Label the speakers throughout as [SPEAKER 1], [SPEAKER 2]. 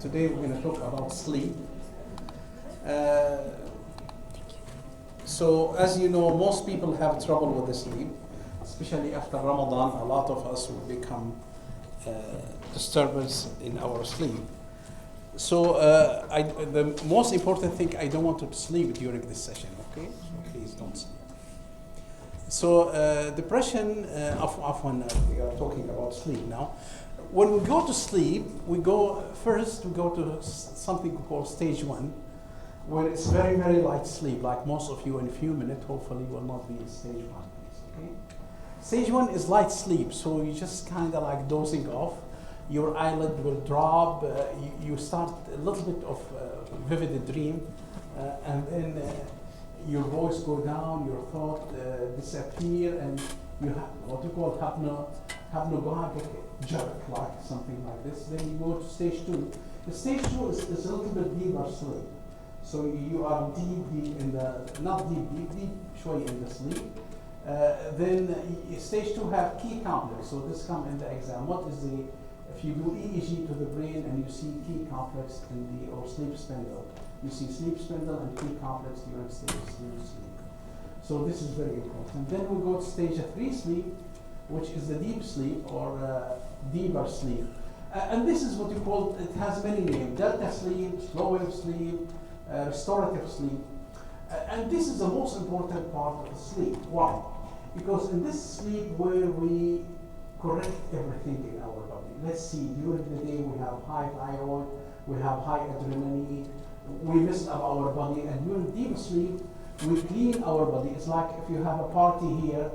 [SPEAKER 1] Today we're going to talk about sleep. Uh, so as you know, most people have trouble with the sleep, especially after Ramadan. A lot of us will become disturbance in our sleep. So the most important thing, I don't want to sleep during this session, okay? So please don't sleep. So depression, we are talking about sleep now. When we go to sleep, we go to something called stage 1, where it's very, very light sleep, like most of you in a few minutes, hopefully will not be in stage 1, okay? Stage 1 is light sleep, so you just kind of like dozing off. Your eyelid will drop, you start a little bit of vivid dream, and then your voice go down, your thought disappear, and you have what you call hypnagogic jerk, like something like this. Then you go to stage 2. The stage 2 is a little bit deeper sleep. So you are deep in the, not deep, shway in the sleep. Then stage 2 have key complex. So this come in the exam. What is the, if you do EEG to the brain and you see key complex in the, or sleep spindle, you see sleep spindle and key complex during stage 3 sleep. So this is very important. Then we go to stage 3 sleep, which is the deep sleep or deeper sleep. And this is what you call, it has many names: delta sleep, slow wave sleep, restorative sleep. And this is the most important part of the sleep. Why? Because in this sleep where we correct everything in our body. Let's see, during the day we have high thyroid, we have high adrenaline, we mess up our body, and during deep sleep, we clean our body. It's like if you have a party here,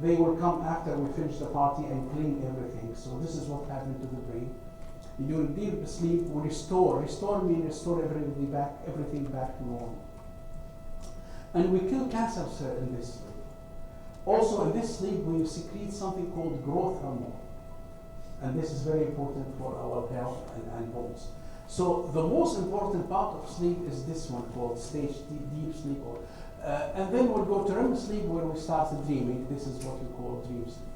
[SPEAKER 1] they will come after we finish the party and clean everything. So this is what happened to the brain. During deep sleep, we restore. Restore means restore everything back to normal. And we kill cancer cells in this sleep. Also in this sleep, we secrete something called growth hormone. And this is very important for our health and bones. So the most important part of sleep is this one called stage deep sleep. And then we'll go to REM sleep where we start dreaming. This is what we call dream sleep.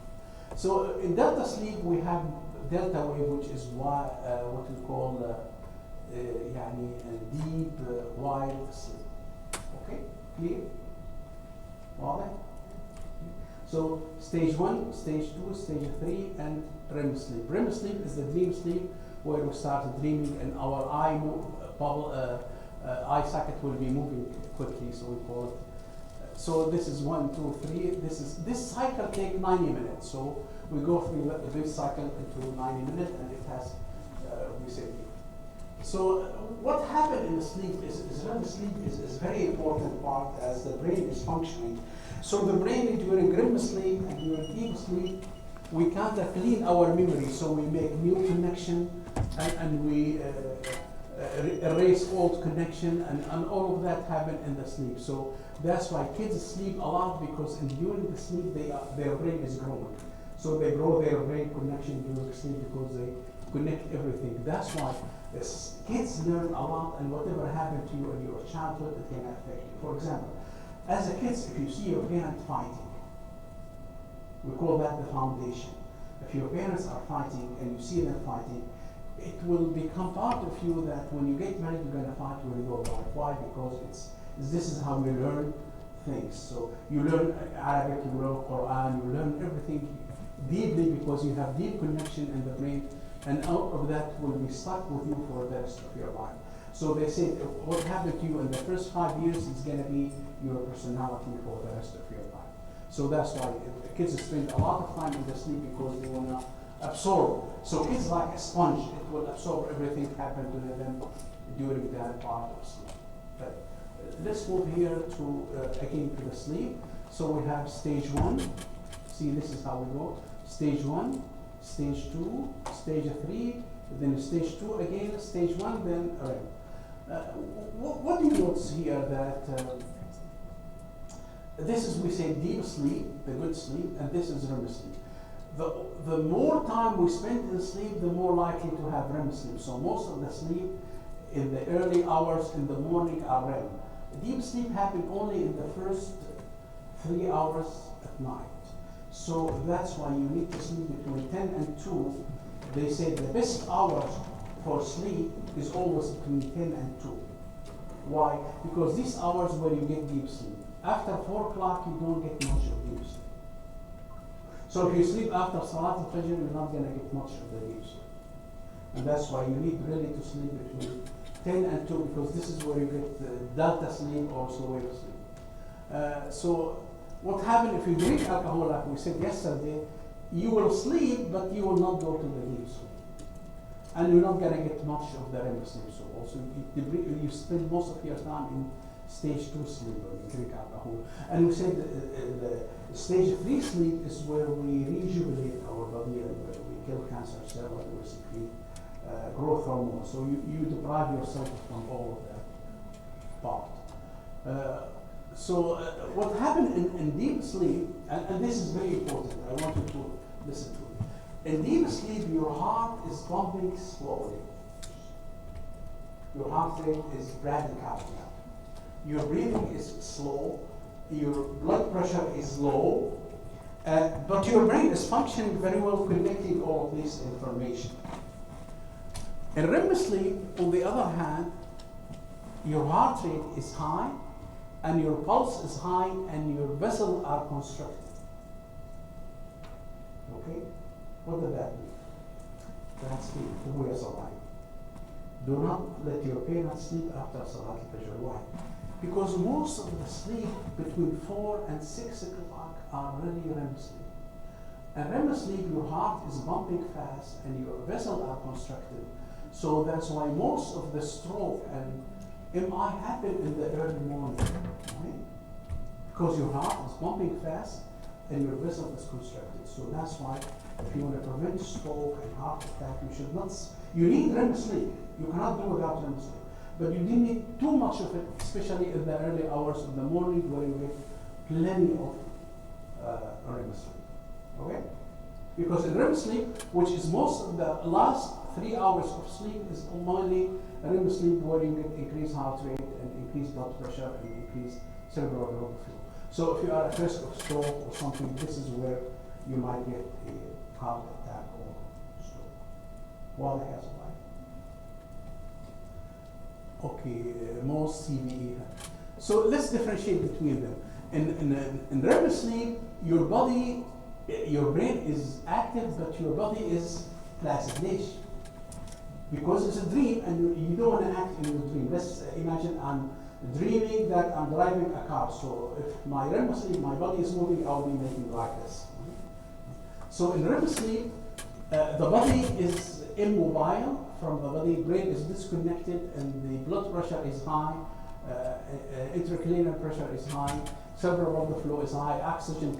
[SPEAKER 1] So in delta sleep, we have delta wave, which is what we call deep, wide sleep. Okay, clear? Waضح? So stage 1, stage 2, stage 3, and REM sleep. REM sleep is the dream sleep where we start dreaming and our eye socket will be moving quickly, so we call it. So this is 1, 2, 3. This cycle takes 90 minutes. So we go through this cycle into 90 minutes, and it has we say. So what happened in the sleep is REM sleep is very important part as the brain is functioning. So the brain during REM sleep and during deep sleep, we kind of clean our memory. So we make new connection and we erase old connection, and all of that happen in the sleep. So that's why kids sleep a lot, because during the sleep their brain is growing. So they grow their brain connection during sleep because they connect everything. That's why kids learn a lot, and whatever happened to you in your childhood, it can affect you. For example, as a kid, if you see your parent fighting, we call that the foundation. If your parents are fighting and you see them fighting, it will become part of you that when you get married, you're going to fight with your wife. Why? Because this is how we learn things. So you learn Arabic, you learn Quran, you learn everything deeply because you have deep connection in the brain, and out of that will be stuck with you for the rest of your life. So they say what happened to you in the first 5 years is going to be your personality for the rest of your life. So that's why kids spend a lot of time in the sleep because they want to absorb. So kids like a sponge, it will absorb everything happened to them during that part of sleep. But let's move here to again to the sleep. So we have stage 1. See, this is how we go. Stage 1, stage 2, stage 3, then stage 2 again, stage 1, then REM. What do you notice here that this is, we say, deep sleep, the good sleep, and this is REM sleep. The more time we spend in sleep, the more likely to have REM sleep. So most of the sleep in the early hours in the morning are REM. Deep sleep happens only in the first 3 hours at night. So that's why you need to sleep between 10 and 2. They say the best hours for sleep is always between 10 and 2. Why? Because these hours where you get deep sleep. After 4 o'clock, you don't get much of deep sleep. So if you sleep after Salat al-Fajr, you're not going to get much of the deep sleep. And that's why you need really to sleep between 10 and 2, because this is where you get delta sleep or slow wave sleep. So what happens if you drink alcohol, like we said yesterday, you will sleep, but you will not go to the deep sleep. And you're not going to get much of the REM sleep. So also you spend most of your time in stage 2 sleep when you drink alcohol. And we said the stage 3 sleep is where we rejuvenate our body and we kill cancer cells and we secrete growth hormones. So you deprive yourself from all of that part. What happened in deep sleep, and this is very important, I want you to listen to it. In deep sleep, your heart is pumping slowly. Your heart rate is bradycardia. Your breathing is slow. Your blood pressure is low. But your brain is functioning very well, connecting all of this information. In REM sleep, on the other hand, your heart rate is high, and your pulse is high, and your vessels are constricted. Okay? What does that mean? That's the way of Salah. Do not let your parents sleep after Salat al-Fajr. Why? Because most of the sleep between 4 and 6 o'clock are really REM sleep. And REM sleep, your heart is pumping fast and your vessels are constricted. So that's why most of the stroke and MI happen in the early morning. Right? Because your heart is pumping fast and your vessel is constricted. So that's why if you want to prevent stroke and heart attack, you need REM sleep. You cannot do without REM sleep. But you didn't need too much of it, especially in the early hours of the morning where you get plenty of REM sleep. Okay? Because in REM sleep, which is most of the last 3 hours of sleep, is only REM sleep where you get increased heart rate and increased blood pressure and increased cerebral blood flow. So if you are at risk of stroke or something, this is where you might get a heart attack or stroke. While it has a life. Okay, most CVE. So let's differentiate between them. In REM sleep, your body, your brain is active, but your body is placid. Because it's a dream and you don't want to act in the dream. Let's imagine I'm dreaming that I'm driving a car. So if my REM sleep, my body is moving, I'll be making like this. So in REM sleep, the body is immobile from the body, brain is disconnected, and the blood pressure is high, intracranial pressure is high, cerebral blood flow is high, oxygen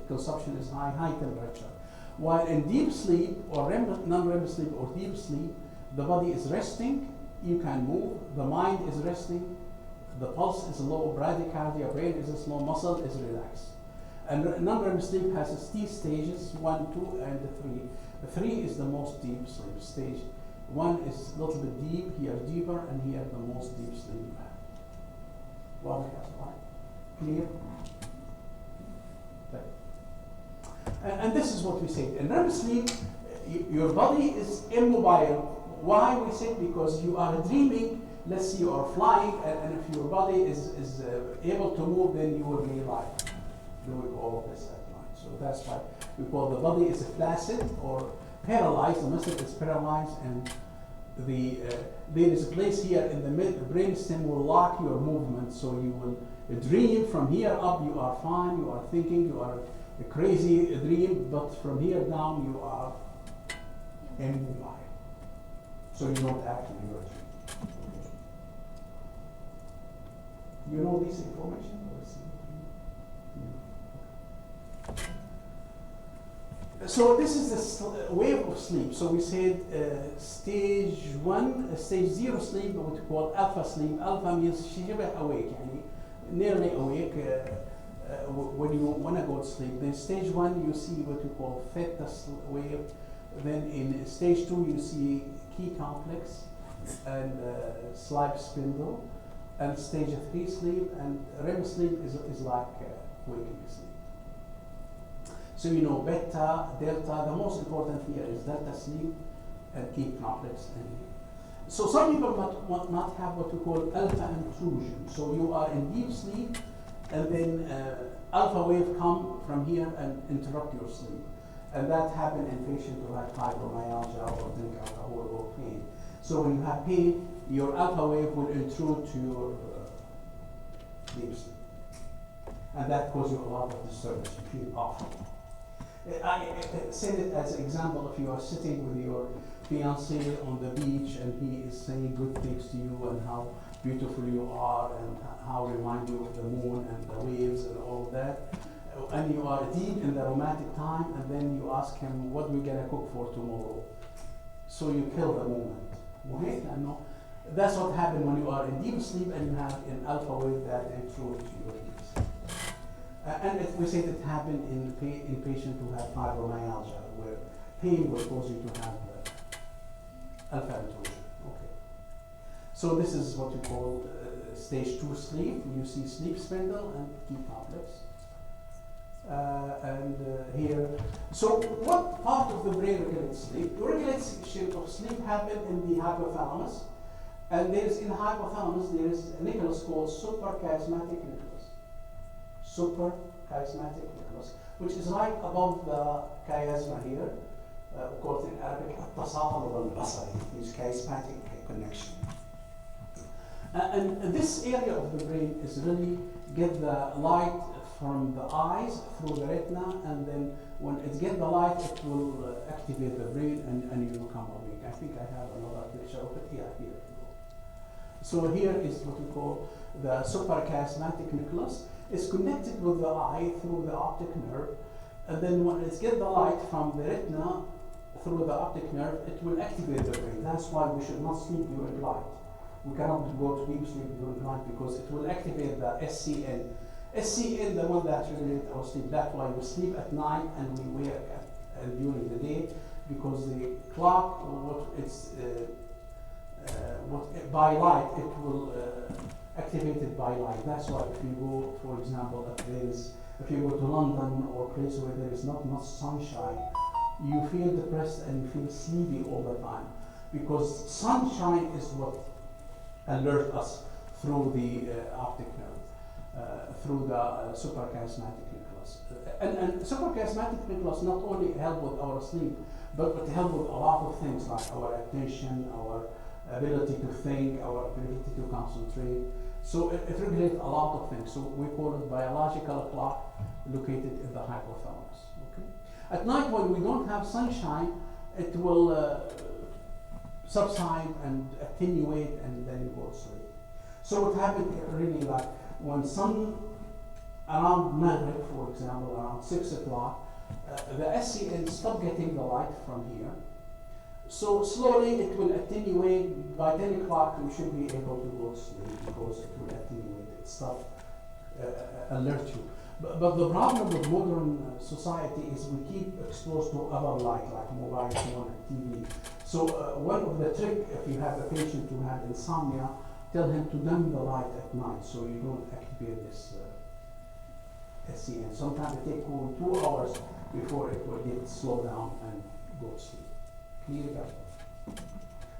[SPEAKER 1] consumption is high, high temperature. While in deep sleep, or non-REM sleep or deep sleep, the body is resting, you can move, the mind is resting, the pulse is low, bradycardia, brain is slow, muscle is relaxed. And non-REM sleep has T stages, 1, 2, and 3. 3 is the most deep sleep stage. 1 is a little bit deep, here deeper, and here the most deep sleep you have. Well, clear? Okay. And this is what we say. In REM sleep, your body is immobile. Why we say? Because you are dreaming. Let's say you are flying, and if your body is able to move, then you will be alive, doing all of this at night. So that's why we call the body is flaccid or paralyzed. The muscle is paralyzed, and there is a place here in the brainstem will lock your movement. So you will dream from here up. You are fine. You are thinking. You are a crazy dream, but from here down you are immobile. So you don't act in your dream. You know this information? So this is the wave of sleep. So we said stage 1, stage 0 sleep, what we call alpha sleep. Alpha means شبه awake, يعني nearly awake when you want to go to sleep. Then stage 1 you see what we call theta wave. Then in stage 2 you see key complex and slide spindle. And stage 3 sleep, and REM sleep is like waking sleep. So you know beta, delta, the most important here is delta sleep and key complex and So some people might not have what we call alpha intrusion. So you are in deep sleep, and then alpha wave come from here and interrupt your sleep. And that happened in patients who had fibromyalgia or drink alcohol or pain. So when you have pain, your alpha wave will intrude to your deep sleep. And that causes you a lot of disturbance. You feel awful. I said it as an example. If you are sitting with your fiancé on the beach and he is saying good things to you and how beautiful you are and how remind you of the moon and the waves and all that, and you are deep in the romantic time, and then you ask him, what we gonna cook for tomorrow? So you kill the moment. Wait, I know. That's what happens when you are in deep sleep and you have an alpha wave that intrudes your deep sleep. And we say that happened in patients who have fibromyalgia, where pain will cause you to have alpha intrusion. Okay. So this is what we call stage 2 sleep. You see sleep spindle and key complex. Here, so what part of the brain regulates sleep? The regulation of sleep happens in the hypothalamus, and there's in the hypothalamus there's a nucleus called suprachiasmatic nucleus. Suprachiasmatic nucleus, which is right above the chiasma here, called in Arabic التصاعد البصري, which is chiasmatic connection. And this area of the brain is really get the light from the eyes through the retina, and then when it gets the light, it will activate the brain and you become awake. I think I have another picture of it. Yeah, here. So here is what we call the suprachiasmatic nucleus. It's connected with the eye through the optic nerve, and then when it gets the light from the retina through the optic nerve, it will activate the brain. That's why we should not sleep during light. We cannot go to deep sleep during light because it will activate the SCN. SCN, the one that regulates our sleep. That's why we sleep at night and we wake during the day, because the clock, by light, it will activate it by light. That's why if you go, for example, if you go to London or places where there is not much sunshine, you feel depressed and you feel sleepy all the time, because sunshine is what alerts us through the optic nerve, through the suprachiasmatic nucleus. And suprachiasmatic nucleus not only help with our sleep, but it help with a lot of things like our attention, our ability to think, our ability to concentrate. So it regulates a lot of things. So we call it biological clock located in the hypothalamus. Okay? At night when we don't have sunshine, it will subside and attenuate, and then you go to sleep. So what happened really, like when sun around Maghrib, for example, around 6 o'clock, the SCN stop getting the light from here. So slowly it will attenuate. By 10 o'clock you should be able to go to sleep because it will attenuate, it stop alert you. But the problem with modern society is we keep exposed to other light like mobile phone and TV. So one of the trick, if you have a patient who had insomnia, tell him to dim the light at night so you don't activate this SCN. Sometimes it takes 2 hours before it will get slowed down and go to sleep. Clear it.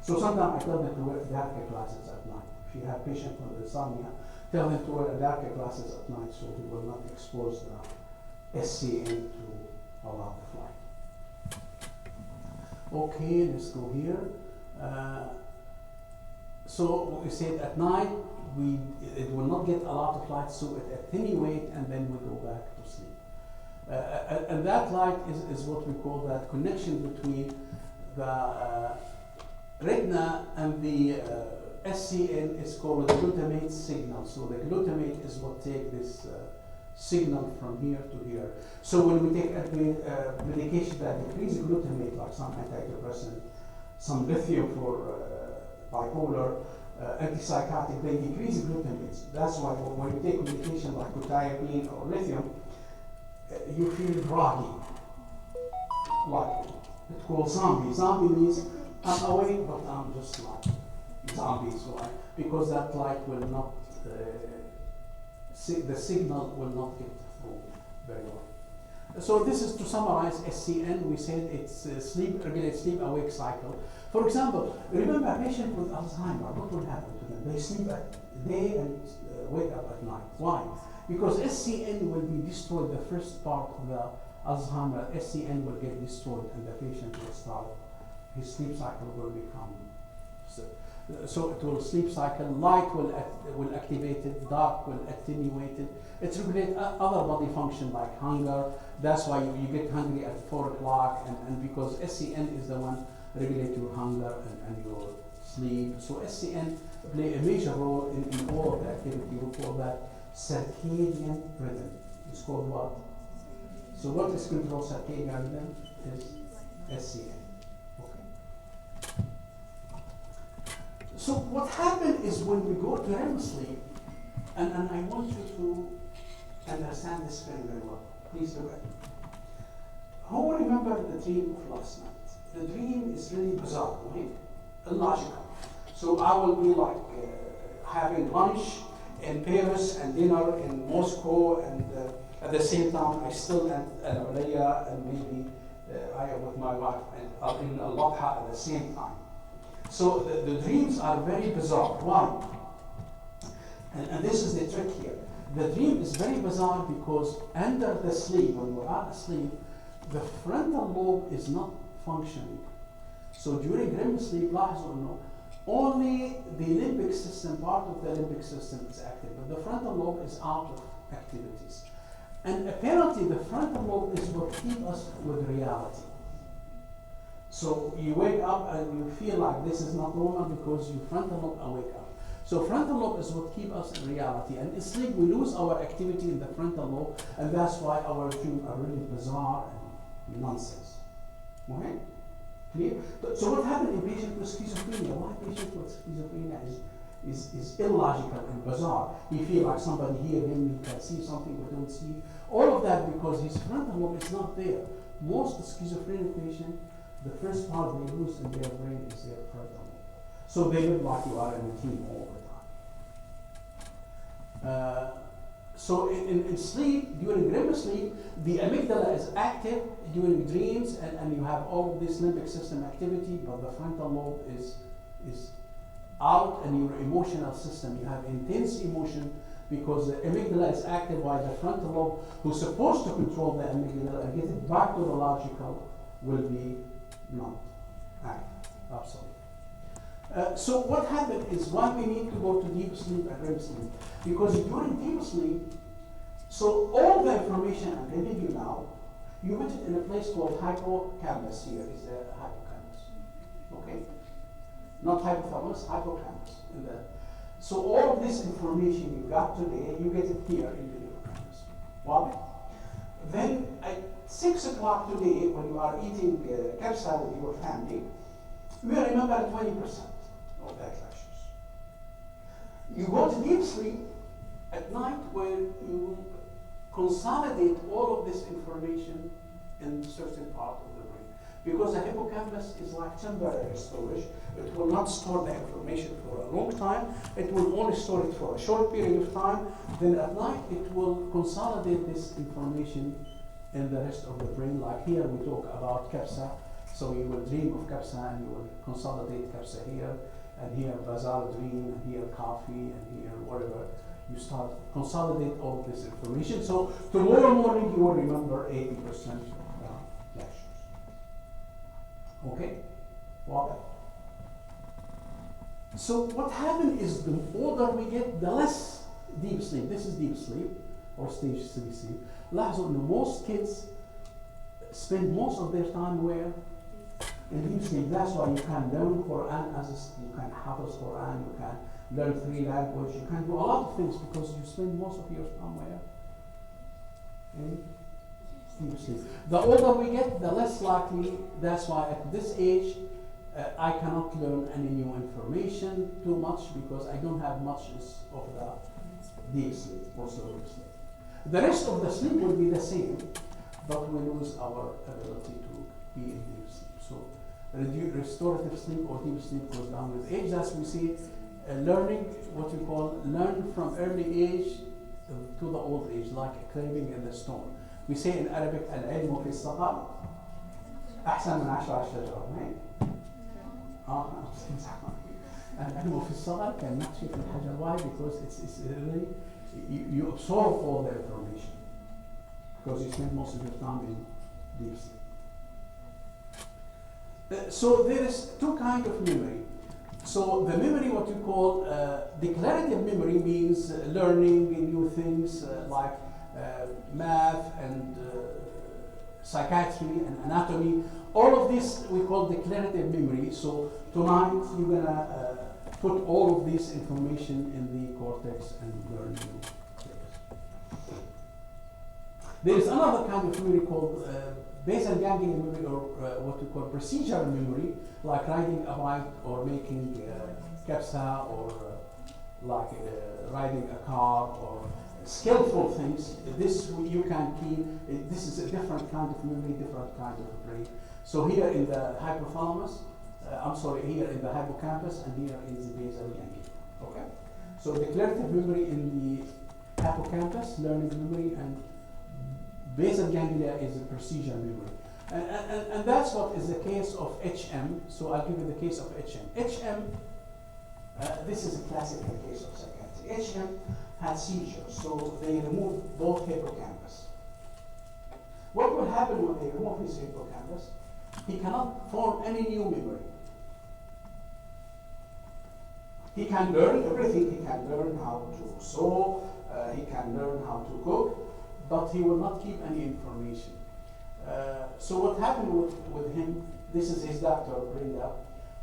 [SPEAKER 1] So sometimes I tell them to wear darker glasses at night. If you have patients with insomnia, tell them to wear darker glasses at night so he will not expose the SCN to a lot of light. Okay, let's go here. So we said at night it will not get a lot of light, so it attenuates and then we go back to sleep. And that light is what we call that connection between the retina and the SCN is called the glutamate signal. So the glutamate is what takes this signal from here to here. So when we take medication that decreases glutamate, like some antidepressant, some lithium for bipolar, antipsychotic, they decrease glutamate. That's why when you take medication like quetiapine or lithium, you feel groggy, like it's called zombie. Zombie means I'm awake, but I'm just like zombie. So because that light will not, the signal will not get through very well. So this is to summarize SCN. We said it's sleep, regulates sleep-awake cycle. For example, remember a patient with Alzheimer, what will happen to them? They sleep at day and wake up at night. Why? Because SCN will be destroyed, the first part of the Alzheimer, SCN will get destroyed and the patient will start, his sleep cycle will become, so it will sleep cycle, light will activate it, dark will attenuate it. It regulates other body function like hunger. That's why you get hungry at 4 o'clock, and because SCN is the one regulate your hunger and your sleep. So SCN play a major role in all of the activity. We call that circadian rhythm. It's called what? So what is control circadian rhythm? Is SCN. Okay. So what happens is when we go to REM sleep, and I want you to understand this very, very well. Please do it. Who remember the dream of last night? The dream is really bizarre, right? Illogical. So I will be like having lunch in Paris and dinner in Moscow, and at the same time I still at Areeba, and maybe I am with my wife and are in Al-Wadha at the same time. So the dreams are very bizarre. Why? And this is the trick here. The dream is very bizarre because under the sleep, when we are asleep, the frontal lobe is not functioning. So during REM sleep, لاحظوا إنه only the limbic system, part of the limbic system is active, but the frontal lobe is out of activities. And apparently the frontal lobe is what keeps us with reality. So you wake up and you feel like this is not normal because your frontal lobe awake up. So frontal lobe is what keeps us in reality. And in sleep we lose our activity in the frontal lobe, and that's why our dreams are really bizarre and nonsense. Okay? Clear? So what happened in patients with schizophrenia? Why patients with schizophrenia is illogical and bizarre? You feel like somebody hear him, you can see something we don't see. All of that because his frontal lobe is not there. Most schizophrenic patients, the first part they lose in their brain is their frontal lobe. So they live like you are in a team all the time. So in sleep, during REM sleep, the amygdala is active during dreams, and you have all of this limbic system activity, but the frontal lobe is out, and your emotional system, you have intense emotion because the amygdala is active while the frontal lobe, who's supposed to control the amygdala and get it back to the logical, will be not active. Absolutely. So what happened is why we need to go to deep sleep and REM sleep. Because during deep sleep, so all the information I'm giving you now, you put it in a place called hippocampus. Here is the hippocampus. Okay? Not hypothalamus, hippocampus. So all of this information you got today, you get it here in the hippocampus. Why? Then at 6 o'clock today, when you are eating kapsa with your family, we remember 20% of that lectures. You go to deep sleep at night where you consolidate all of this information in a certain part of the brain. Because the hippocampus is like temporary storage. It will not store the information for a long time. It will only store it for a short period of time. Then at night it will consolidate this information in the rest of the brain. Like here we talk about kapsa. So you will dream of kapsa and you will consolidate kapsa here, and here bazar dream, and here coffee, and here whatever. You start consolidate all of this information. So tomorrow morning you will remember 80% of the lectures. Okay? Well, so what happened is the older we get, the less deep sleep. This is deep sleep or stage 3 sleep. لاحظوا إنه most kids spend most of their time where? In deep sleep. That's why you can learn Quran you can hafiz Quran, you can learn 3 languages, you can do a lot of things because you spend most of your time where? In deep sleep. The older we get, the less likely. That's why at this age, I cannot learn any new information too much because I don't have much of the deep sleep, also deep sleep. The rest of the sleep will be the same, but we lose our ability to be in deep sleep. So restorative sleep or deep sleep goes down with age. As we see, learning, what we call learn from early age to the old age, like a craving in the stone. We say in Arabic, العلم في الصغر أحسن من 10 شجرة. العلم في الصغر كالنقش في الحجر. Why? Because it's really you absorb all the information because you spend most of your time in deep sleep. So there is two kinds of memory. So the memory, what you call declarative memory, means learning new things like math and psychiatry and anatomy. All of this we call declarative memory. So tonight you're gonna put all of this information in the cortex and learn new things. There is another kind of memory called basal ganglion memory, or what we call procedural memory, like riding a bike or making capsa, or like riding a car, or skillful things. This you can keep. This is a different kind of memory, different kind of brain. So here in the hypothalamus, here in the hippocampus, and here in the basal ganglia. Okay. So declarative memory in the hippocampus, learning memory, and basal ganglia is a procedural memory. And that's what is the case of HM. So I'll give you the case of HM. HM, this is a classical case of psychiatry. HM had seizures, so they removed both hippocampus. What will happen when they remove his hippocampus? He cannot form any new memory. He can learn everything. He can learn how to sew, he can learn how to cook, but he will not keep any information. So what happened with him, this is his doctor, Brenda.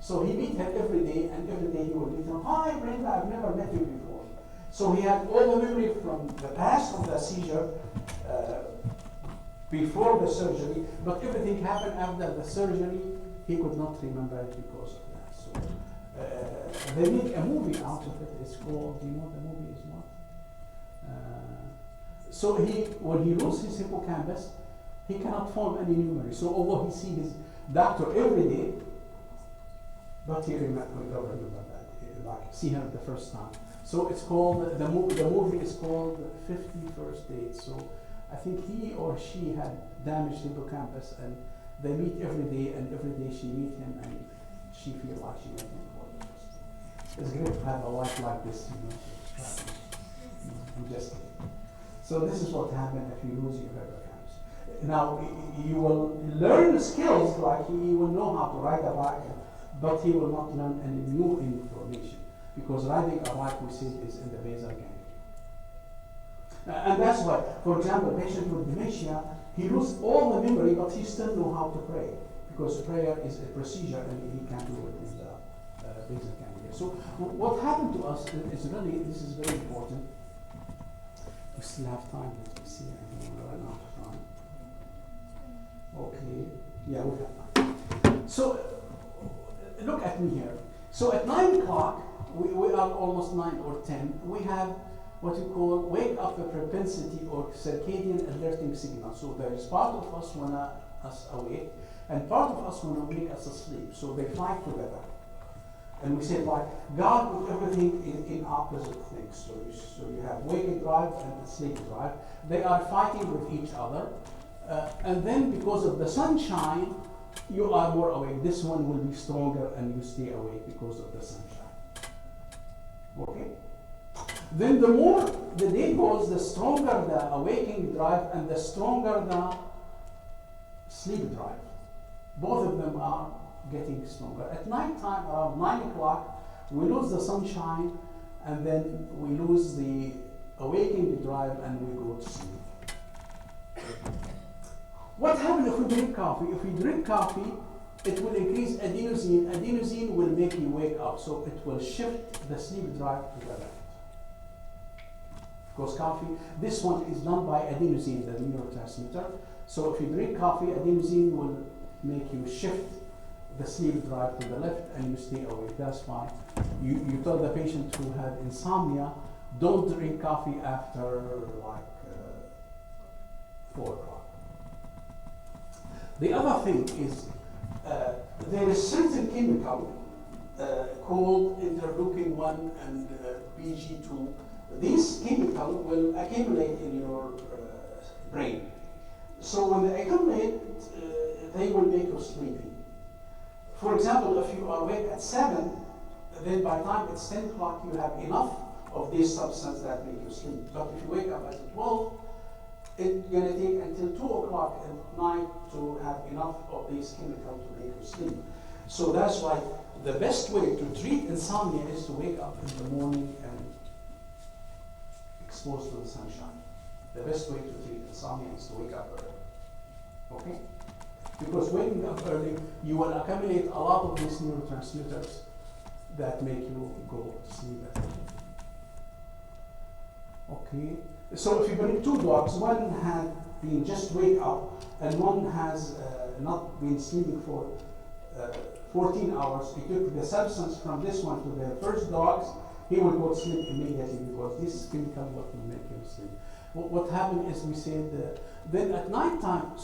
[SPEAKER 1] So he meet her every day, and every day he will meet her, "Hi Brenda, I've never met you before." So he had all the memory from the past of the seizure before the surgery, but everything happened after the surgery. He could not remember it because of that. So they make a movie out of it. It's called, do you know what the movie is what? So when he loses his hippocampus, he cannot form any memory. So although he sees his doctor every day, but he never remember that, like see her the first time. So it's called, the movie is called 51st Date. So I think he or she had damaged hippocampus, and they meet every day, and every day she meets him, and she feels like she met him for the first time. It's great to have a wife like this, you know. I'm just kidding. So this is what happens if you lose your hippocampus. Now, you will learn skills, like he will know how to ride a bike, but he will not learn any new information, because riding a bike, we see, is in the basal ganglia. And that's why, for example, a patient with dementia, he loses all the memory, but he still knows how to pray, because prayer is a procedure, and he can do it in the basal ganglia. So what happened to us is really, this is very important. We still have time. Let me see. I don't run out of time. Okay. Yeah, we have time. So look at me here. So at 9 o'clock, we are almost 9 or 10. We have what you call wake up propensity, or circadian alerting signal. So there is part of us want us awake, and part of us want to make us asleep. So they fight together. And we say, like, God put everything in opposite things. So you have waking drive and sleep drive. They are fighting with each other. And then because of the sunshine, you are more awake. This one will be stronger, and you stay awake because of the sunshine. Okay? Then the more the day goes, the stronger the awakening drive and the stronger the sleep drive. Both of them are getting stronger. At night time, around 9 o'clock, we lose the sunshine, and then we lose the awakening drive, and we go to sleep. What happens if we drink coffee? If we drink coffee, it will increase adenosine. Adenosine will make you wake up, so it will shift the sleep drive to the left. Because coffee, this one is done by adenosine, the neurotransmitter. So if you drink coffee, adenosine will make you shift the sleep drive to the left, and you stay awake. That's why you tell the patient who had insomnia, don't drink coffee after like 4 o'clock. The other thing is there is certain chemical called interleukin-1 and PG2. These chemical will accumulate in your brain. So when they accumulate, they will make you sleepy. For example, if you are awake at 7, then by the time it's 10 o'clock, you have enough of these substances that make you sleep. But if you wake up at 12, it's going to take until 2 o'clock at night to have enough of these chemicals to make you sleep. So that's why the best way to treat insomnia is to wake up in the morning and exposed to the sunshine. The best way to treat insomnia is to wake up early. Okay? Because waking up early, you will accumulate a lot of these neurotransmitters that make you go to sleep at night. Okay? So if you bring two dogs, one had been just wake up and one has not been sleeping for 14 hours, you took the substance from this one to the first dogs, he will go to sleep immediately because this chemical will make him sleep. What happened is we said, then at nighttime,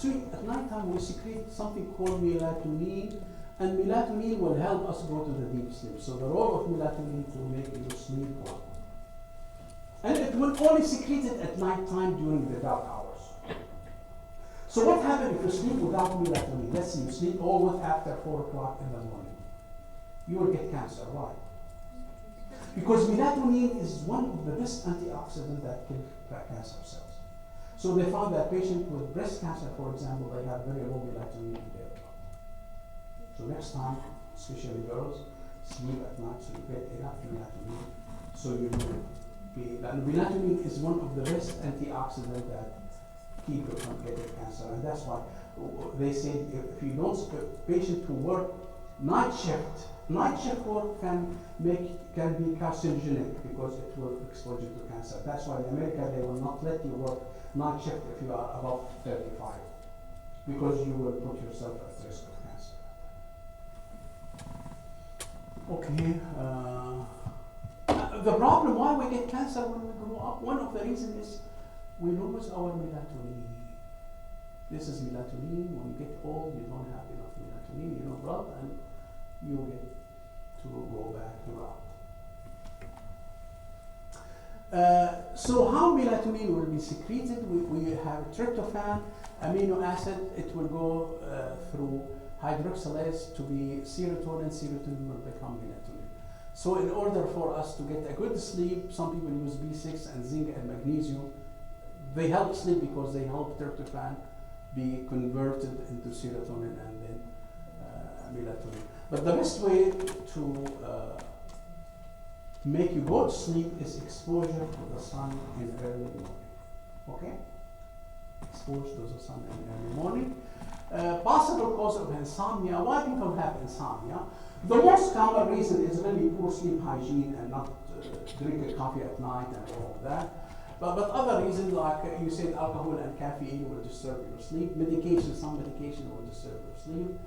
[SPEAKER 1] we secrete something called melatonin, and melatonin will help us go to the deep sleep. So the role of melatonin to make you sleep well. And it will only secrete it at nighttime during the dark hours. So what happens if you sleep without melatonin? Let's say you sleep always after 4 o'clock in the morning. You will get cancer, why? Because melatonin is one of the best antioxidants that kill cancer cells. So they found that patients with breast cancer, for example, they have very low melatonin in their blood. So next time, especially girls, sleep at night so you get enough melatonin. So you will be, and melatonin is one of the best antioxidants that keep you from getting cancer. And that's why they say if you don't, patients who work night shift work can be carcinogenic because it will expose you to cancer. That's why in America they will not let you work night shift if you are above 35 because you will put yourself at risk of cancer. Okay. The problem why we get cancer when we grow up, one of the reasons is we lose our melatonin. This is melatonin. When you get old, you don't have enough melatonin in your blood, and you get to go back to rot. So how melatonin will be secreted? We have tryptophan, amino acid. It will go through hydroxylase to be serotonin. Serotonin will become melatonin. So in order for us to get a good sleep, some people use B6 and zinc and magnesium. They help sleep because they help tryptophan be converted into serotonin and then melatonin. But the best way to make you go to sleep is exposure to the sun in early morning. Okay? Exposure to the sun in early morning. Possible cause of insomnia. Why people have insomnia? The most common reason is really poor sleep hygiene and not drinking coffee at night and all of that. But other reasons like you said alcohol and caffeine will disturb your sleep. Some medication will disturb your sleep.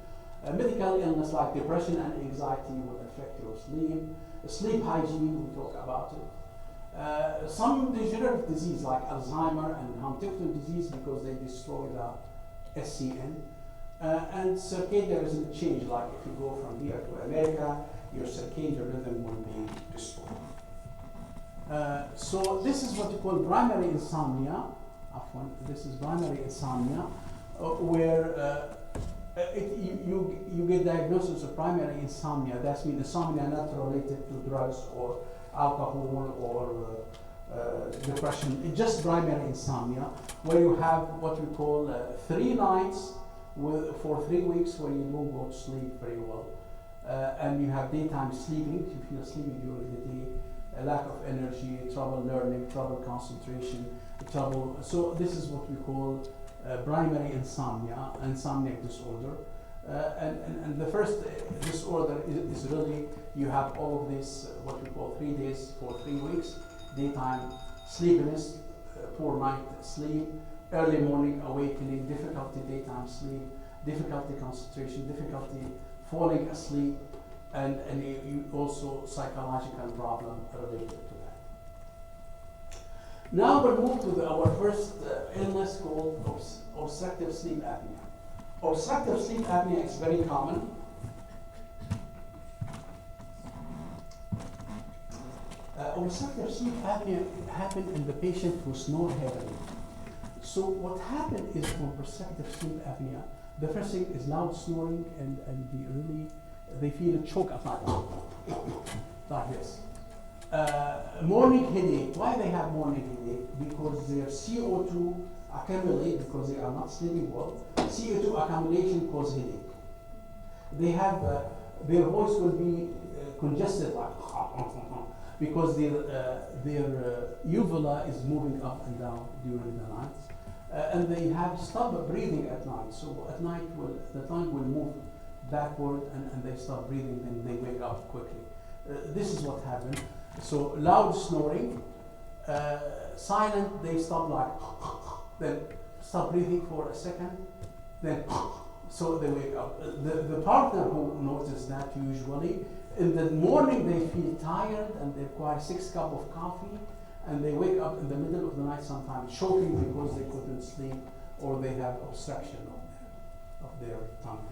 [SPEAKER 1] Medical illness like depression and anxiety will affect your sleep. Sleep hygiene, we talk about it. Some degenerative disease like Alzheimer and Huntington disease because they destroy the SCN. And circadian rhythm change, like if you go from here to America, your circadian rhythm will be destroyed. So this is what you call primary insomnia. This is primary insomnia, where you get diagnosis of primary insomnia. That means insomnia not related to drugs or alcohol or depression. It's just primary insomnia, where you have what we call 3 nights for 3 weeks where you don't go to sleep very well. And you have daytime sleeping, you feel sleepy during the day, a lack of energy, trouble learning, trouble concentration, trouble. So this is what we call primary insomniac disorder. And the first disorder is really, you have all of this, what we call 3 days for 3 weeks, daytime sleepiness, poor night sleep, early morning awakening, difficulty daytime sleep, difficulty concentration, difficulty falling asleep, and you also psychological problem related to that. Now we'll move to our first illness called obstructive sleep apnea. Obstructive sleep apnea is very common. Obstructive sleep apnea happens in the patient who snore heavily. So what happened is for obstructive sleep apnea, the first thing is loud snoring and be really they feel a choke at night, like this. Morning headache. Why they have morning headache? Because their CO2 accumulate because they are not sleeping well. CO2 accumulation causes headache. They have their voice will be congested like because their uvula is moving up and down during the night, and they have stop breathing at night. So at night, the tongue will move backward, and they stop breathing, and they wake up quickly. This is what happened. So loud snoring, silent, they stop like, then stop breathing for a second, then so they wake up. The partner who notices that usually, in the morning they feel tired and they require 6 cups of coffee, and they wake up in the middle of the night sometimes choking because they couldn't sleep or they have obstruction of their tongue.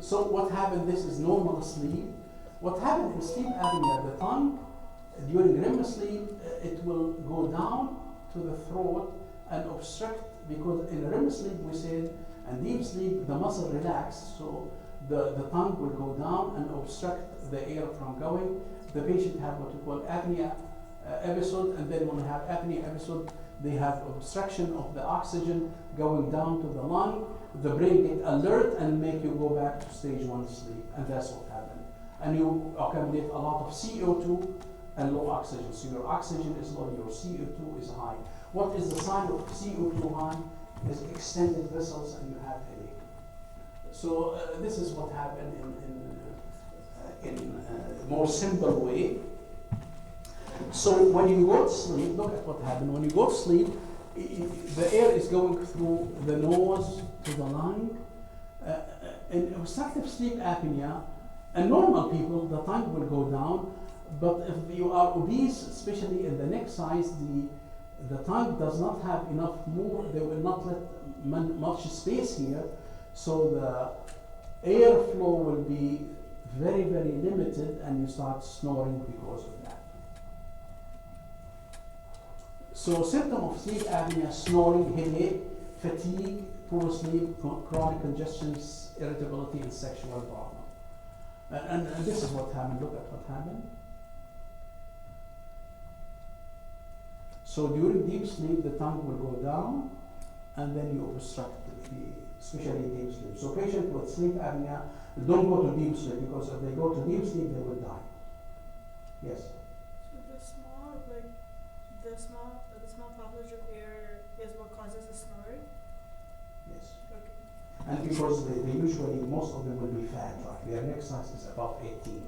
[SPEAKER 1] So what happened, this is normal sleep. What happened in sleep apnea, the tongue, during REM sleep, it will go down to the throat and obstruct, because in REM sleep we said, and deep sleep, the muscle relax, so the tongue will go down and obstruct the air from going. The patient have what we call apnea episode, and then when they have apnea episode, they have obstruction of the oxygen going down to the lung. The brain get alert and make you go back to stage 1 sleep, and that's what happened. And you accumulate a lot of CO2 and low oxygen. So your oxygen is low, your CO2 is high. What is the sign of CO2 high? Is extended vessels and you have headache. So this is what happened in a more simple way. So when you go to sleep, look at what happened. When you go to sleep, the air is going through the nose to the lung. In obstructive sleep apnea, in normal people, the tongue will go down, but if you are obese, especially in the neck size, the tongue does not have enough more, they will not let much space here, so the airflow will be very, very limited, and you start snoring because of that. So symptom of sleep apnea: snoring, headache, fatigue, poor sleep, chronic congestion, irritability, and sexual problem. And this is what happened. Look at what happened. So during deep sleep, the tongue will go down, and then you obstruct, especially deep sleep. So patients with sleep apnea don't go to deep sleep, because if they go to deep sleep, they will die. Yes?
[SPEAKER 2] So the small passage of air is what causes the snoring?
[SPEAKER 1] Yes.
[SPEAKER 2] Okay.
[SPEAKER 1] And because they usually, most of them will be fat, like their neck size is about 18.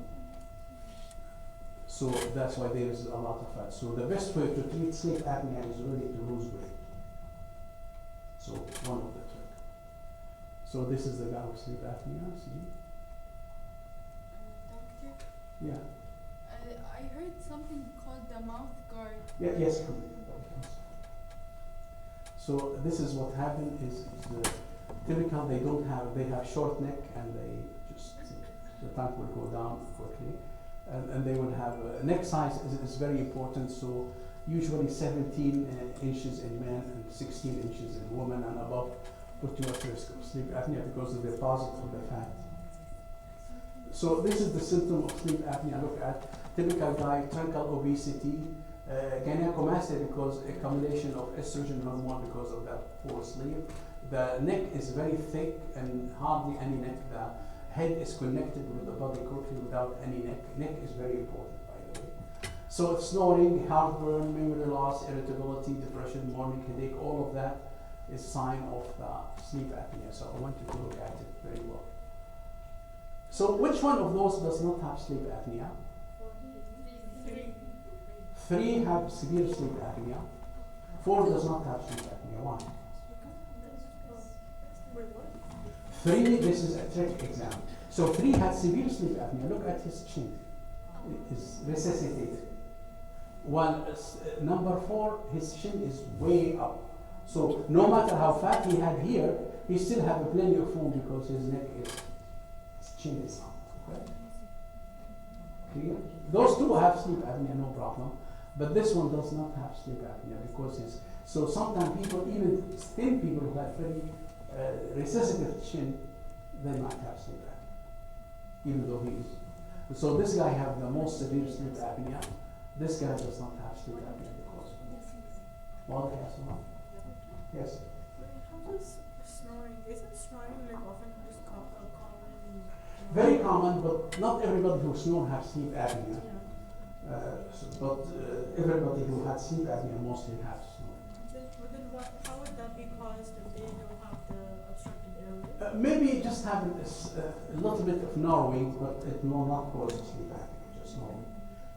[SPEAKER 1] So that's why there is a lot of fat. So the best way to treat sleep apnea is really to lose weight. So one of the tricks. So this is the guy with sleep apnea, see?
[SPEAKER 3] Doctor?
[SPEAKER 1] Yeah.
[SPEAKER 3] I heard something called the mouth guard.
[SPEAKER 1] Yeah, yes. So this is what happened is the typical, they have short neck, and the tongue will go down quickly. And they will have neck size is very important. So usually 17 inches in men and 16 inches in women and above put you at risk of sleep apnea because of the deposit of the fat. So this is the symptom of sleep apnea. Look at typical guy, truncal obesity, gynecomastia because accumulation of estrogen hormone because of that poor sleep. The neck is very thick and hardly any neck. The head is connected with the body quickly without any neck. Neck is very important, by the way. So snoring, heartburn, memory loss, irritability, depression, morning headache, all of that is sign of the sleep apnea. So I want you to look at it very well. So which one of those does not have sleep apnea? 3 have severe sleep apnea. 4 does not have sleep apnea. Why? 3, this is a trick exam. So 3 had severe sleep apnea. Look at his chin. It's resuscitated. While number 4, his chin is way up. So no matter how fat he had here, he still have plenty of room because his neck is, his chin is up. Okay? Clear? Those 2 have sleep apnea, no problem. But this one does not have sleep apnea because his, so sometimes people, even thin people who have very recessive chin, they might have sleep apnea. even though he is. So this guy have the most severe sleep apnea. This guy does not have sleep apnea because of it. Well, yes, no? Yes.
[SPEAKER 2] How does snoring, isn't snoring like often just common?
[SPEAKER 1] Very common, but not everybody who snore has sleep apnea. But everybody who had sleep apnea mostly has snoring.
[SPEAKER 2] How would that be caused if they don't have the obstructed airway?
[SPEAKER 1] Maybe just have a little bit of narrowing, but it will not cause sleep apnea, just narrowing.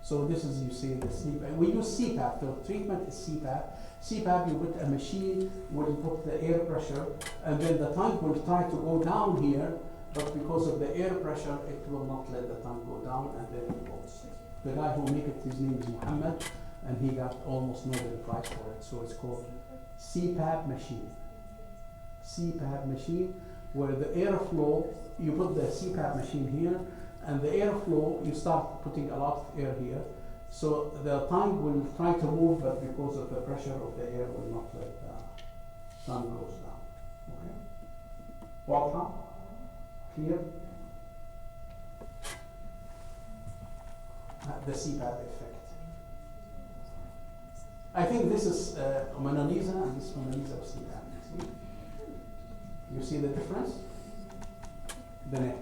[SPEAKER 1] So this is, you see, the sleep. We use CPAP. The treatment is CPAP. CPAP, you put a machine, will put the air pressure, and then the tongue will try to go down here, but because of the air pressure, it will not let the tongue go down, and then it will sleep. The guy who made it, his name is Muhammad, and he got almost Nobel Prize for it. So it's called CPAP machine. CPAP machine, where the airflow, you put the CPAP machine here, and the airflow, you start putting a lot of air here. So the tongue will try to move, but because of the pressure of the air, will not let the tongue goes down. Okay? Water? Clear? The CPAP effect. I think this is Mona Lisa, and this is Mona Lisa of CPAP. See? You see the difference? The neck.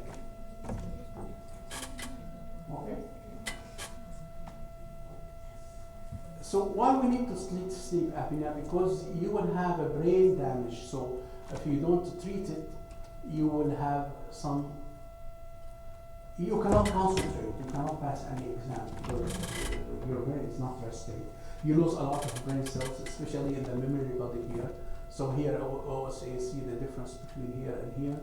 [SPEAKER 1] Okay. So why we need to sleep apnea? Because you will have a brain damage. So if you don't treat it, you will have some. You cannot concentrate. You cannot pass any exam because your brain is not resting. You lose a lot of brain cells, especially in the memory body here. So here, OSA, see the difference between here and here.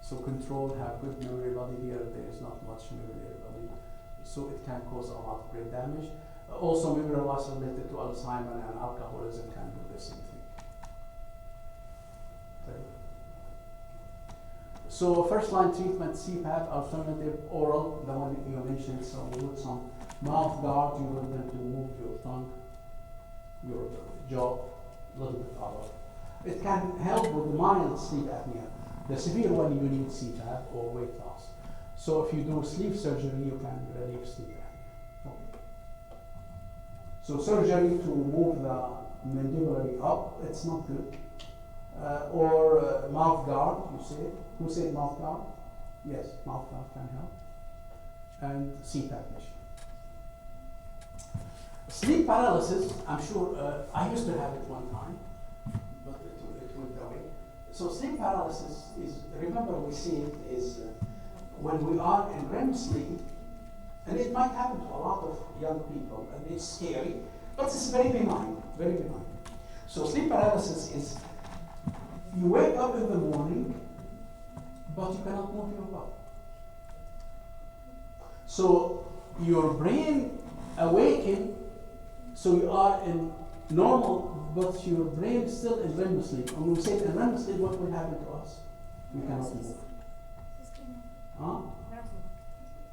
[SPEAKER 1] So control have good memory body here. There is not much memory body. So it can cause a lot of brain damage. Also, memory loss related to Alzheimer and alcoholism can do the same thing. Okay. So first line treatment, CPAP, alternative oral, the one you mentioned. So with some mouth guard, you want them to move your tongue, your jaw, a little bit out. It can help with mild sleep apnea. The severe one, you need CPAP or weight loss. So if you do sleep surgery, you can relieve sleep apnea. Okay. So surgery to move the mandibulary up, it's not good. Or mouth guard, you say. Who said mouth guard? Yes, mouth guard can help. And CPAP machine. Sleep paralysis, I'm sure, I used to have it one time, but it went away. So sleep paralysis is, remember we said, is when we are in REM sleep, and it might happen to a lot of young people, and it's scary, but it's very benign, very benign. So sleep paralysis is, you wake up in the morning, but you cannot move your body. So your brain awakens, so you are in normal, but your brain is still in REM sleep. And when we say in REM sleep, what will happen to us? We cannot move. Huh?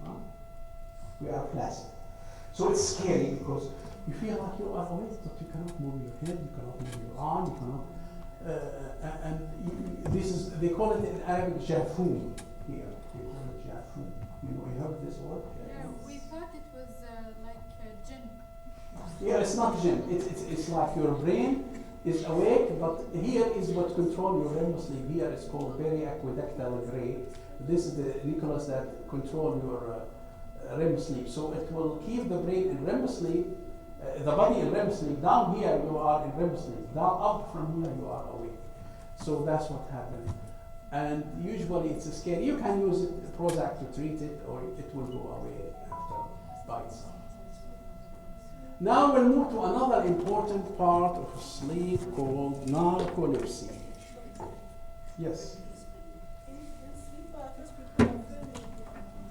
[SPEAKER 1] Huh? We are flaccid. So it's scary because you feel like you are awake, but you cannot move your head, you cannot move your arm, you cannot. This is, they call it in Arabic jafoon here. They call it jafoon. You heard this word?
[SPEAKER 3] Yeah, we thought it was like jinn.
[SPEAKER 1] Yeah, it's not jinn. It's like your brain is awake, but here is what control your REM sleep. Here it's called periaqueductal gray. This is the nucleus that control your REM sleep. So it will keep the brain in REM sleep, the body in REM sleep. Down here you are in REM sleep. Down up from here you are awake. So that's what happens. And usually it's scary. You can use it, Prozac to treat it, or it will go away after by itself. Now we'll move to another important part of sleep called narcolepsy. Yes.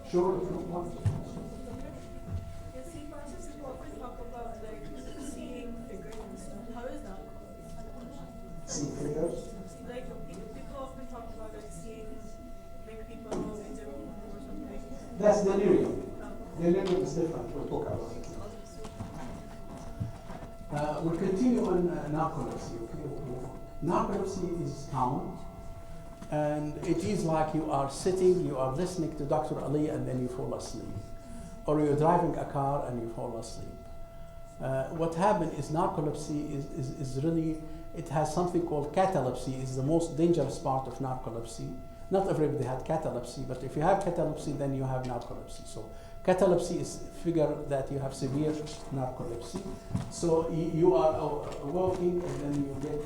[SPEAKER 1] Sure, if you want.
[SPEAKER 2] In sleep paralysis, people often talk about like seeing figures and stuff. How is that caused?
[SPEAKER 1] See figures?
[SPEAKER 2] Like people often talk about like seeing like people in their room or something.
[SPEAKER 1] That's delirium. Delirium is different. We'll talk about it. We'll continue on narcolepsy. Okay? Narcolepsy is common. And it is like you are sitting, you are listening to Dr. Ali, and then you fall asleep. Or you're driving a car and you fall asleep. What happened is narcolepsy is really, it has something called catalepsy. It's the most dangerous part of narcolepsy. Not everybody had catalepsy, but if you have catalepsy, then you have narcolepsy. So catalepsy is figure that you have severe narcolepsy. So you are walking and then you get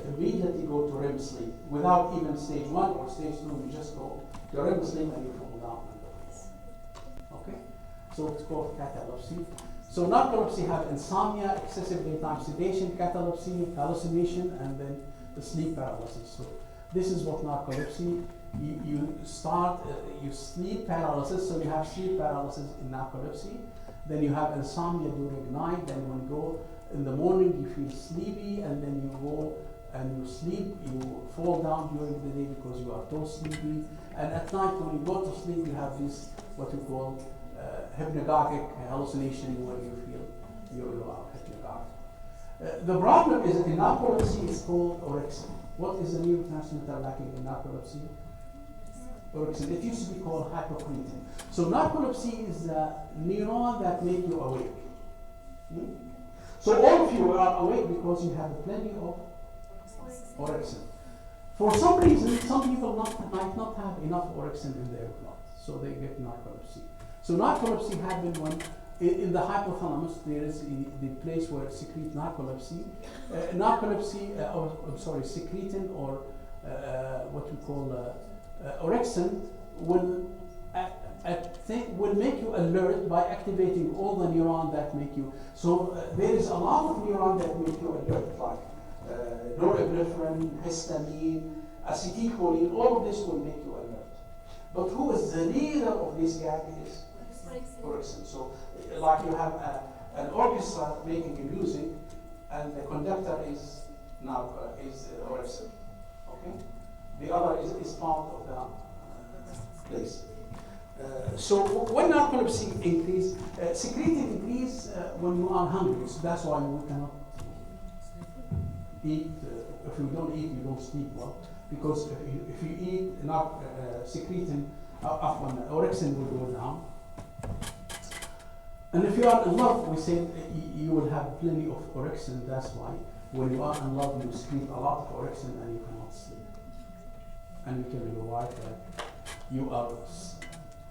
[SPEAKER 1] immediately go to REM sleep without even stage 1 or stage 2. You just go to REM sleep and you fall down. Okay? So it's called catalepsy. So narcolepsy have insomnia, excessive daytime sedation, catalepsy, hallucination, and then the sleep paralysis. So this is what narcolepsy. You start, you sleep paralysis, so you have sleep paralysis in narcolepsy. Then you have insomnia during night. Then when you go in the morning, you feel sleepy, and then you go and you sleep. You fall down during the day because you are too sleepy. And at night, when you go to sleep, you have this what we call hypnagogic hallucination, where you feel you are hypnagogic. The problem is in narcolepsy is called orexin. What is the neurotransmitter lacking in narcolepsy? Orexin. It used to be called hypocretin. So narcolepsy is the neuron that makes you awake. So all of you are awake because you have plenty of orexin. For some reason, some people might not have enough orexin in their blood, so they get narcolepsy. So narcolepsy happens when in the hypothalamus there is the place where it secretes narcolepsy. Secretin or what we call orexin will make you alert by activating all the neurons that make you. So there is a lot of neurons that make you alert, like norepinephrine, histamine, acetylcholine. All of this will make you alert. But who is the leader of this gang is orexin. So like you have an orchestra making a music, and the conductor is orexin. Okay, the other is part of the place. So when narcolepsy increase, secretin increase when you are hungry. So that's why we cannot eat. If you don't eat, you don't sleep well. Because if you eat secretin, orexin will go down. And if you are in love, we said you will have plenty of orexin. That's why when you are in love, you secrete a lot of orexin and you cannot sleep. And you tell your wife that you are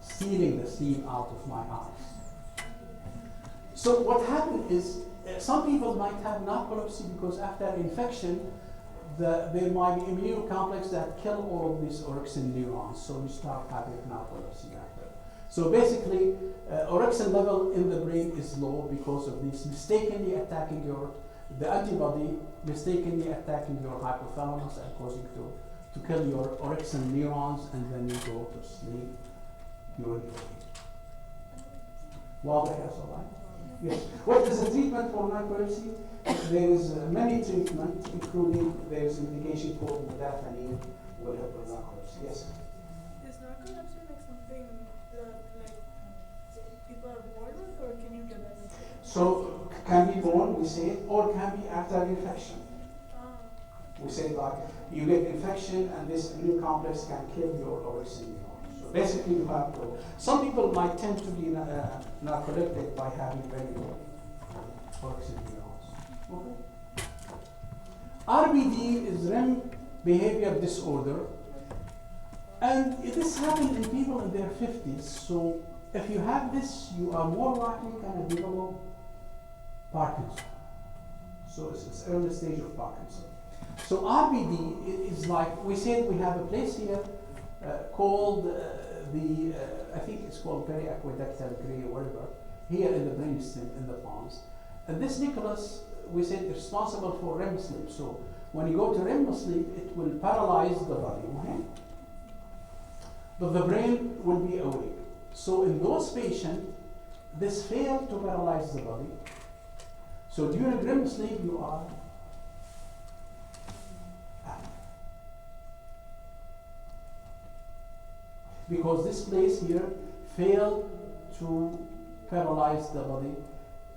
[SPEAKER 1] stealing the sleep out of my eyes. So what happened is some people might have narcolepsy because after infection, there might be immunocomplex that kill all of these orexin neurons. So you start having narcolepsy after. So basically, orexin level in the brain is low because of this mistakenly attacking the antibody mistakenly attacking your hypothalamus and causing to kill your orexin neurons, and then you go to sleep during the day. Wow, that's all right. Yes. What is the treatment for narcolepsy? There is many treatments, including there is medication called modafinil will help with narcolepsy. Yes.
[SPEAKER 2] Is narcolepsy like something that people are born with, or can you get that?
[SPEAKER 1] So can be born, we say, or can be after infection. We say like you get infection and this immune complex can kill your orexin neurons. So basically you have to, some people might tend to be narcoleptic by having very low orexin neurons. Okay. RBD is REM behavior disorder, and this happens in people in their 50s. So if you have this, you are more likely to develop Parkinson. So it's early stage of Parkinson. So RBD is like, we said we have a place here called I think it's called periaqueductal gray or whatever, here in the brainstem, in the pons. And this nucleus, we said, is responsible for REM sleep. So when you go to REM sleep, it will paralyze the body, okay? But the brain will be awake. So in those patients, this failed to paralyze the body. So during REM sleep, you are active. Because this place here failed to paralyze the body.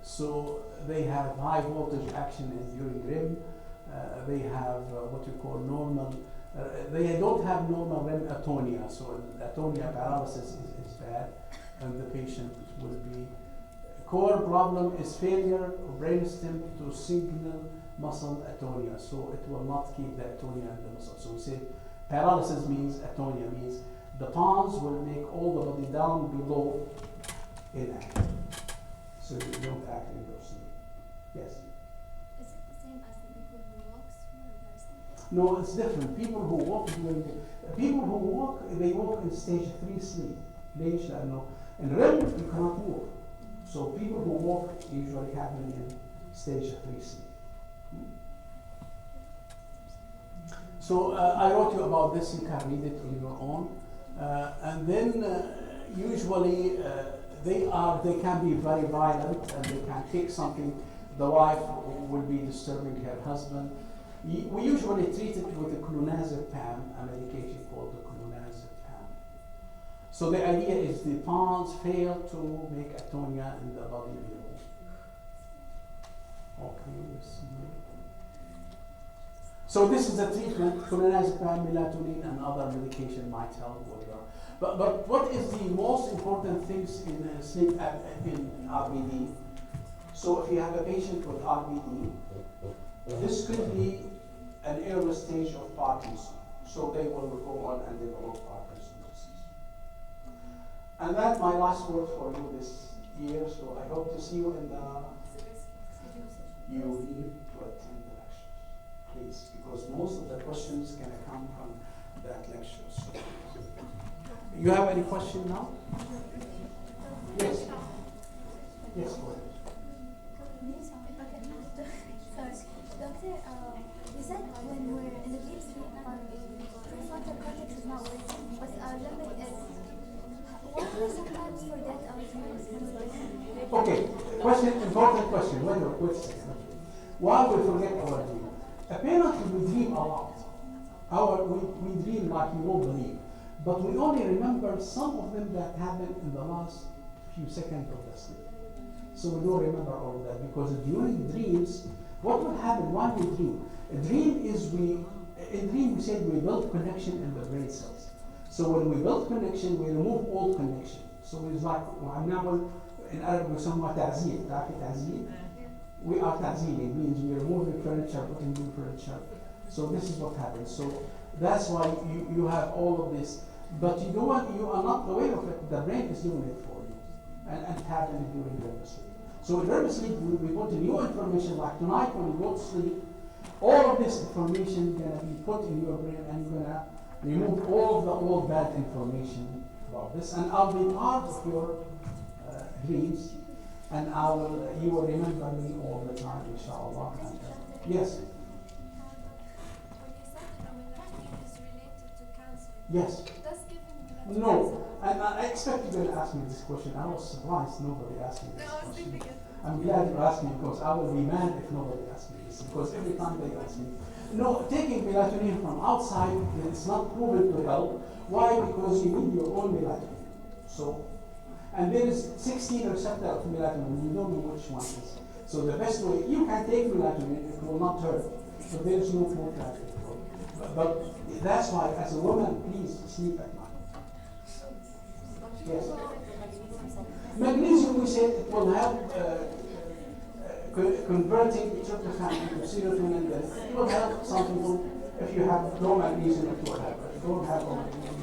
[SPEAKER 1] So they have high voltage action during REM. They have what you call normal They don't have normal REM atonia, so atonia paralysis is bad, and the patient will be. Core problem is failure of brainstem to signal muscle atonia, so it will not keep the atonia in the muscle. So we say paralysis means atonia means the pons will make all the body down below inactive, so you don't act in your sleep. Yes.
[SPEAKER 3] Is it the same as the people who walks or
[SPEAKER 1] No, it's different. People who walk during people who walk, they walk in stage 3 sleep. ليش؟ لأنه in REM you cannot walk. So people who walk usually happen in stage 3 sleep. So I wrote you about this. You can read it on your own. And then usually they can be very violent and they can take something. The wife will be disturbing her husband. We usually treat it with a clonazepam, a medication called the clonazepam. So the idea is the pons fail to make atonia in the body below. Okay, let's see. So this is a treatment, clonazepam, melatonin, and other medication might help with that. But what is the most important things in sleep in RBD? So if you have a patient with RBD, this could be an early stage of Parkinson. So they will go on and develop Parkinson's disease. And that's my last word for you this year. So I hope to see you in the. You need to attend the lectures, please, because most of the questions can come from that lecture. So you have any question now? Yes. Yes, go ahead.
[SPEAKER 4] Doctor, you said when we're in the deep sleep, prefrontal cortex is not working, but our limbic is. Why do we sometimes forget our dreams when we're waking?
[SPEAKER 1] Okay, important question. Wait a second. Why we forget our dream? Apparently we dream a lot. We dream like you won't believe. But we only remember some of them that happened in the last few seconds of the sleep. So we don't remember all of that because during dreams, what will happen when we dream? A dream is in dream we said we build connection in the brain cells. So when we build connection, we remove all connection. So it's like وعمل in Arabic يسمى تعزيل. تعرفي تعزيل? We are تعزيل. It means we remove the furniture, put in new furniture. So this is what happens. So that's why you have all of this. But you are not aware of it. The brain is doing it for you. And it happens during REM sleep. So in REM sleep, we put new information, like tonight when you go to sleep, all of this information is going to be put in your brain and you're going to remove all of the old bad information about this. And I'll be part of your dreams and you will remember me all the time, inshallah. Yes?
[SPEAKER 3] When you said that melatonin is related to cancer,
[SPEAKER 1] Yes.
[SPEAKER 3] does giving melatonin
[SPEAKER 1] No. And I expect you're going to ask me this question. I was surprised nobody asked me this
[SPEAKER 3] No, I was
[SPEAKER 1] question.
[SPEAKER 3] thinking it.
[SPEAKER 1] I'm glad you asked me because I will be mad if nobody asked me this. Because every time they ask me, no, taking melatonin from outside is not proven to help. Why? Because you need your own melatonin. So, and there is 16 receptors of melatonin. You don't know which one is. So the best way, you can take melatonin, it will not hurt. So there is no proof that it will. But that's why, as a woman, please sleep at night. Yes. Magnesium, we said it will help converting tryptophan into serotonin. It will help some people if you have low magnesium. It will help. If you don't have low magnesium,